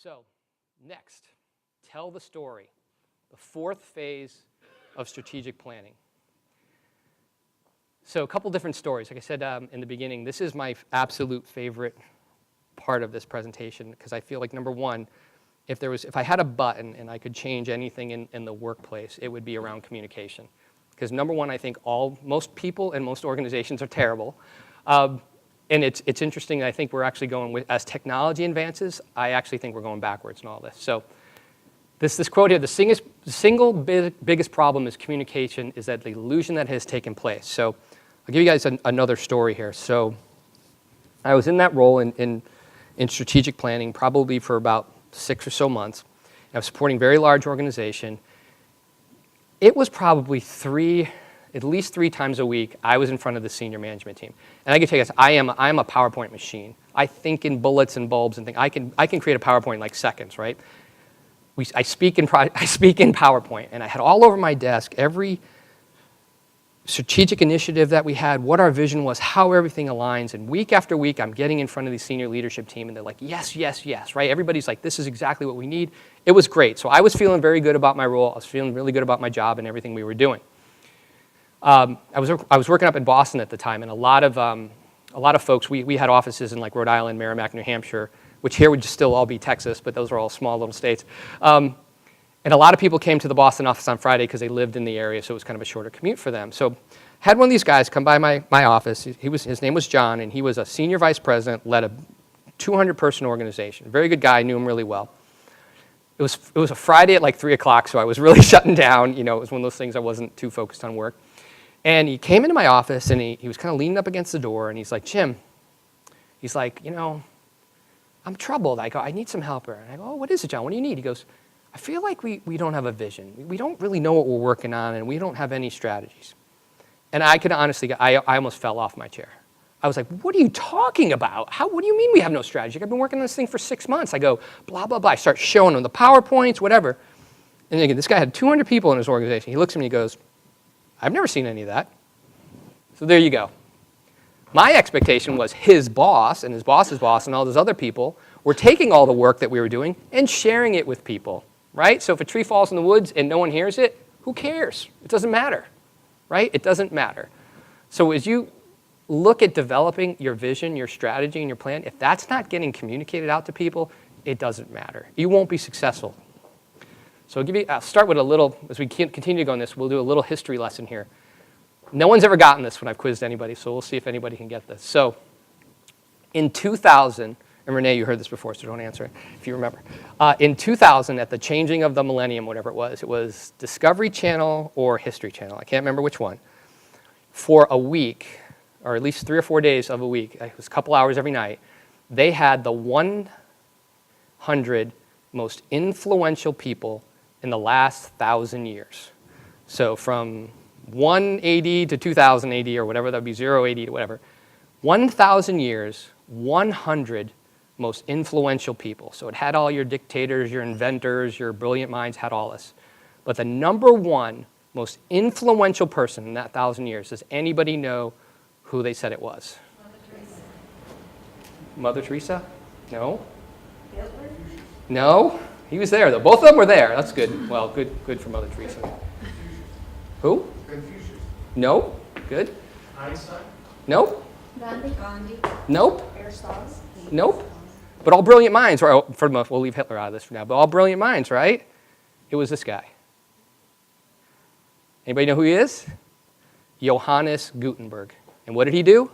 So, next, tell the story, the fourth phase of strategic planning. So a couple different stories. Like I said in the beginning, this is my absolute favorite part of this presentation because I feel like, number one, if I had a button and I could change anything in the workplace, it would be around communication. Because number one, I think most people and most organizations are terrible. And it's interesting, I think we're actually going as technology advances, I actually think we're going backwards in all this. So this quote here, the single biggest problem is communication, is that the illusion that has taken place. So I'll give you guys another story here. So I was in that role in strategic planning probably for about 6 or so months. I was supporting a very large organization. It was probably at least three times a week, I was in front of the senior management team. And I can tell you guys, I am a PowerPoint machine. I think in bullets and bulbs and things. I can create a PowerPoint in like seconds, right? I speak in PowerPoint, and I had all over my desk every strategic initiative that we had, what our vision was, how everything aligns. And week after week, I'm getting in front of the senior leadership team, and they're like, yes, yes, yes, right? Everybody's like, this is exactly what we need. It was great. So I was feeling very good about my role. I was feeling really good about my job and everything we were doing. I was working up in Boston at the time, and a lot of folks, we had offices in like Rhode Island, Merrimack, New Hampshire, which here would still all be Texas, but those are all small little states. And a lot of people came to the Boston office on Friday because they lived in the area, so it was kind of a shorter commute for them. So had one of these guys come by my office. His name was John, and he was a senior vice president, led a 200-person organization. Very good guy, knew him really well. It was a Friday at like 3 o'clock, so I was really shutting down. You know, it was one of those things I wasn't too focused on work. And he came into my office, and he was kind of leaning up against the door, and he's like, Jim, he's like, you know, I'm troubled. I go, I need some help here. And I go, oh, what is it, John? What do you need? He goes, I feel like we don't have a vision. We don't really know what we're working on, and we don't have any strategies. And I could honestly, I almost fell off my chair. I was like, what are you talking about? What do you mean we have no strategy? I've been working on this thing for 6 months. I go, blah, blah, blah. I start showing him the PowerPoints, whatever. And again, this guy had 200 people in his organization. He looks at me and he goes, I've never seen any of that. So there you go. My expectation was his boss and his boss's boss and all those other people were taking all the work that we were doing and sharing it with people, right? So if a tree falls in the woods and no one hears it, who cares? It doesn't matter, right? It doesn't matter. So as you look at developing your vision, your strategy, and your plan, if that's not getting communicated out to people, it doesn't matter. You won't be successful. So I'll start with a little, as we continue to go on this, we'll do a little history lesson here. No one's ever gotten this when I've quizzed anybody, so we'll see if anybody can get this. So in 2000, and Renee, you heard this before, so don't answer it if you remember. In 2000, at the changing of the millennium, whatever it was Discovery Channel or History Channel, I can't remember which one, for a week, or at least 3 or 4 days of a week, it was a couple hours every night, they had the 100 most influential people in the last 1,000 years. So from 1 AD to 2000 AD, or whatever, that would be 0 AD to whatever. 1,000 years, 100 most influential people. So it had all your dictators, your inventors, your brilliant minds, had all this. But the number one most influential person in that 1,000 years, does anybody know who they said it was? Mother Teresa. Mother Teresa? No. Hitler? No. He was there, though. Both of them were there. That's good. Well, good for Mother Teresa. Who? Confucius. No. Good. Einstein. Nope. Gandhi. Nope. Aristotle. Nope. But all brilliant minds, right? We'll leave Hitler out of this for now, but all brilliant minds, right? It was this guy. Anybody know who he is? Johannes Gutenberg. And what did he do?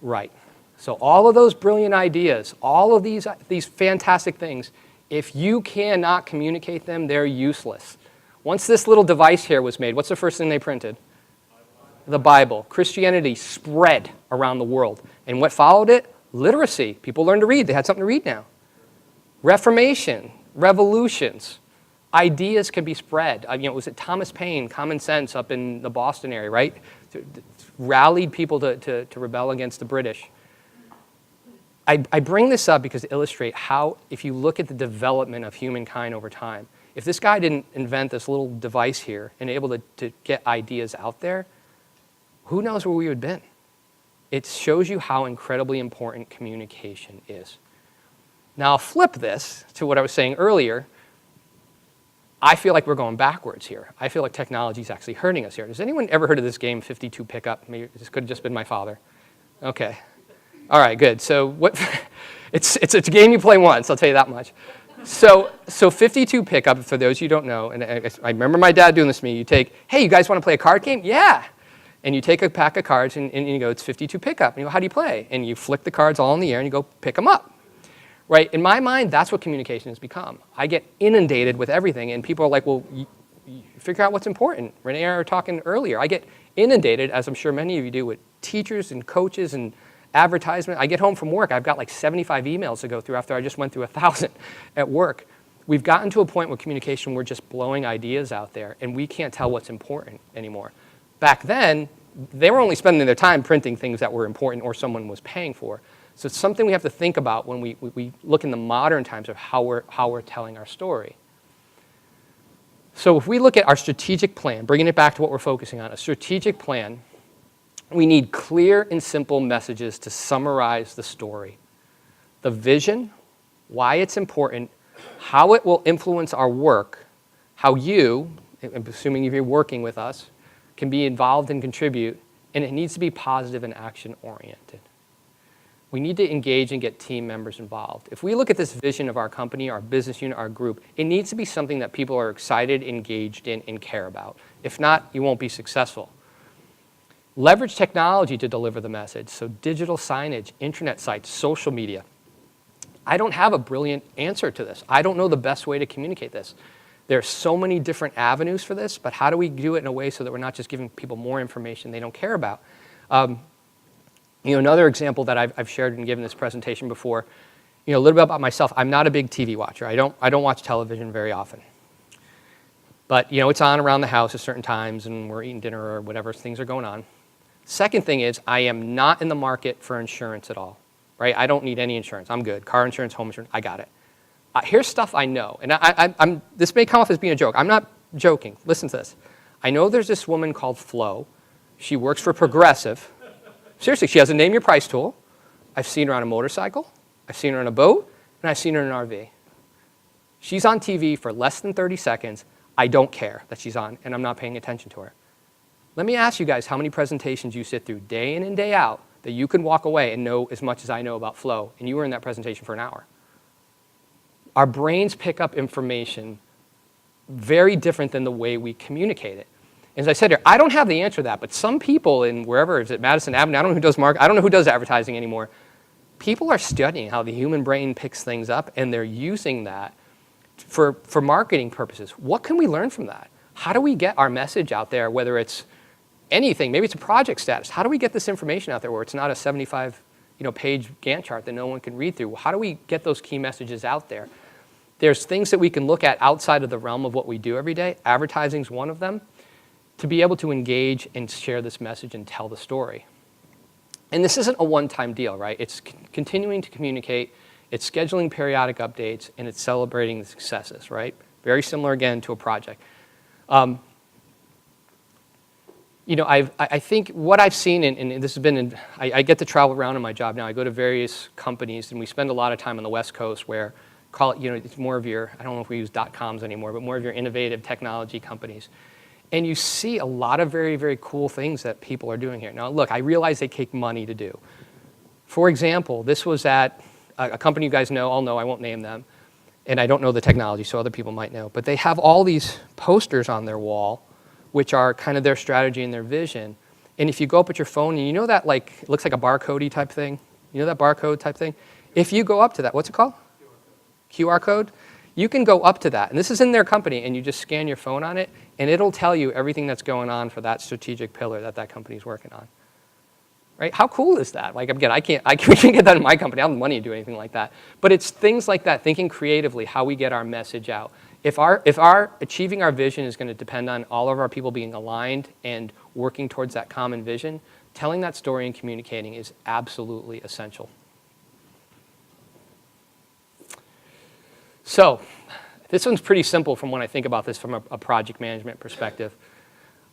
Right. So all of those brilliant ideas, all of these fantastic things, if you cannot communicate them, they're useless. Once this little device here was made, what's the first thing they printed? The Bible. Christianity spread around the world. And what followed it? Literacy. People learned to read. They had something to read now. Reformation, revolutions. Ideas can be spread. Was it Thomas Paine, Common Sense, up in the Boston area, right? Rallied people to rebel against the British. I bring this up because to illustrate how, if you look at the development of humankind over time, if this guy didn't invent this little device here and able to get ideas out there, who knows where we would have been? It shows you how incredibly important communication is. Now I'll flip this to what I was saying earlier. I feel like we're going backwards here. I feel like technology is actually hurting us here. Has anyone ever heard of this game, 52 Pickup? Maybe this could have just been my father. Okay. All right, good. So what? It's a game you play once, I'll tell you that much. So 52 Pickup, for those you don't know, and I remember my dad doing this to me, you take, hey, you guys want to play a card game? Yeah. And you take a pack of cards and you go, it's 52 Pickup. And you go, how do you play? And you flick the cards all in the air and you go pick them up. Right? In my mind, that's what communication has become. I get inundated with everything, and people are like, well, you figure out what's important. Renee and I were talking earlier. I get inundated, as I'm sure many of you do, with teachers and coaches and advertisement. I get home from work. I've got like 75 emails to go through after I just went through 1,000 at work. We've gotten to a point with communication, we're just blowing ideas out there, and we can't tell what's important anymore. Back then, they were only spending their time printing things that were important or someone was paying for. So it's something we have to think about when we look in the modern times of how we're telling our story. So if we look at our strategic plan, bringing it back to what we're focusing on, a strategic plan, we need clear and simple messages to summarize the story. The vision, why it's important, how it will influence our work, how you, I'm assuming if you're working with us, can be involved and contribute, and it needs to be positive and action-oriented. We need to engage and get team members involved. If we look at this vision of our company, our business unit, our group, it needs to be something that people are excited, engaged in, and care about. If not, you won't be successful. Leverage technology to deliver the message, so digital signage, internet sites, social media. I don't have a brilliant answer to this. I don't know the best way to communicate this. There are so many different avenues for this, but how do we do it in a way so that we're not just giving people more information they don't care about? Another example that I've shared and given this presentation before, a little bit about myself. I'm not a big TV watcher. I don't watch television very often. But, it's on around the house at certain times, and we're eating dinner or whatever, things are going on. Second thing is, I am not in the market for insurance at all, right? I don't need any insurance. I'm good. Car insurance, home insurance, I got it. Here's stuff I know, and this may come off as being a joke. I'm not joking. Listen to this. I know there's this woman called Flo. She works for Progressive. Seriously, she has a Name Your Price tool. I've seen her on a motorcycle. I've seen her on a boat, and I've seen her in an RV. She's on TV for less than 30 seconds. I don't care that she's on, and I'm not paying attention to her. Let me ask you guys how many presentations you sit through day in and day out that you can walk away and know as much as I know about Flo, and you were in that presentation for an hour. Our brains pick up information very different than the way we communicate it. As I said here, I don't have the answer to that, but some people in wherever, is it Madison Avenue, I don't know who does I don't know who does advertising anymore. People are studying how the human brain picks things up, and they're using that for marketing purposes. What can we learn from that? How do we get our message out there, whether it's anything, maybe it's a project status. How do we get this information out there where it's not a 75 page Gantt chart that no one can read through? How do we get those key messages out there? There's things that we can look at outside of the realm of what we do every day. Advertising is one of them, to be able to engage and share this message and tell the story. And this isn't a one-time deal, right? It's continuing to communicate, it's scheduling periodic updates, and it's celebrating the successes, right? Very similar, again, to a project. I think what I've seen, and this has been, I get to travel around in my job now. I go to various companies, and we spend a lot of time on the West Coast where, call it, it's more of your, I don't know if we use .coms anymore, but more of your innovative technology companies. And you see a lot of very, very cool things that people are doing here. Now, look, I realize they take money to do. For example, this was at a company you guys all know, I won't name them, and I don't know the technology, so other people might know, but they have all these posters on their wall, which are kind of their strategy and their vision. And if you go up at your phone, and that it looks like a barcode-y type thing? That barcode type thing? If you go up to that, what's it called? QR code? You can go up to that, and this is in their company, and you just scan your phone on it, and it'll tell you everything that's going on for that strategic pillar that company's working on. Right? How cool is that? Like, again, we can't get that in my company. I don't have the money to do anything like that. But it's things like that, thinking creatively, how we get our message out. If achieving our vision is going to depend on all of our people being aligned and working towards that common vision, telling that story and communicating is absolutely essential. So, this one's pretty simple from when I think about this from a project management perspective.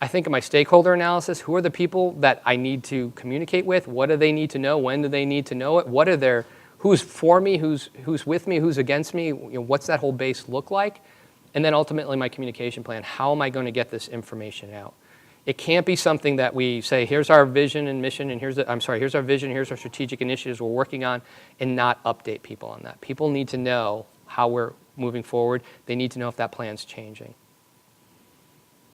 I think of my stakeholder analysis. Who are the people that I need to communicate with? What do they need to know? When do they need to know it? What are their who's for me, who's with me, who's against me, what's that whole base look like? And then ultimately my communication plan, how am I going to get this information out? It can't be something that we say, here's our vision and mission, and here's our vision, here's our strategic initiatives we're working on, and not update people on that. People need to know how we're moving forward. They need to know if that plan's changing.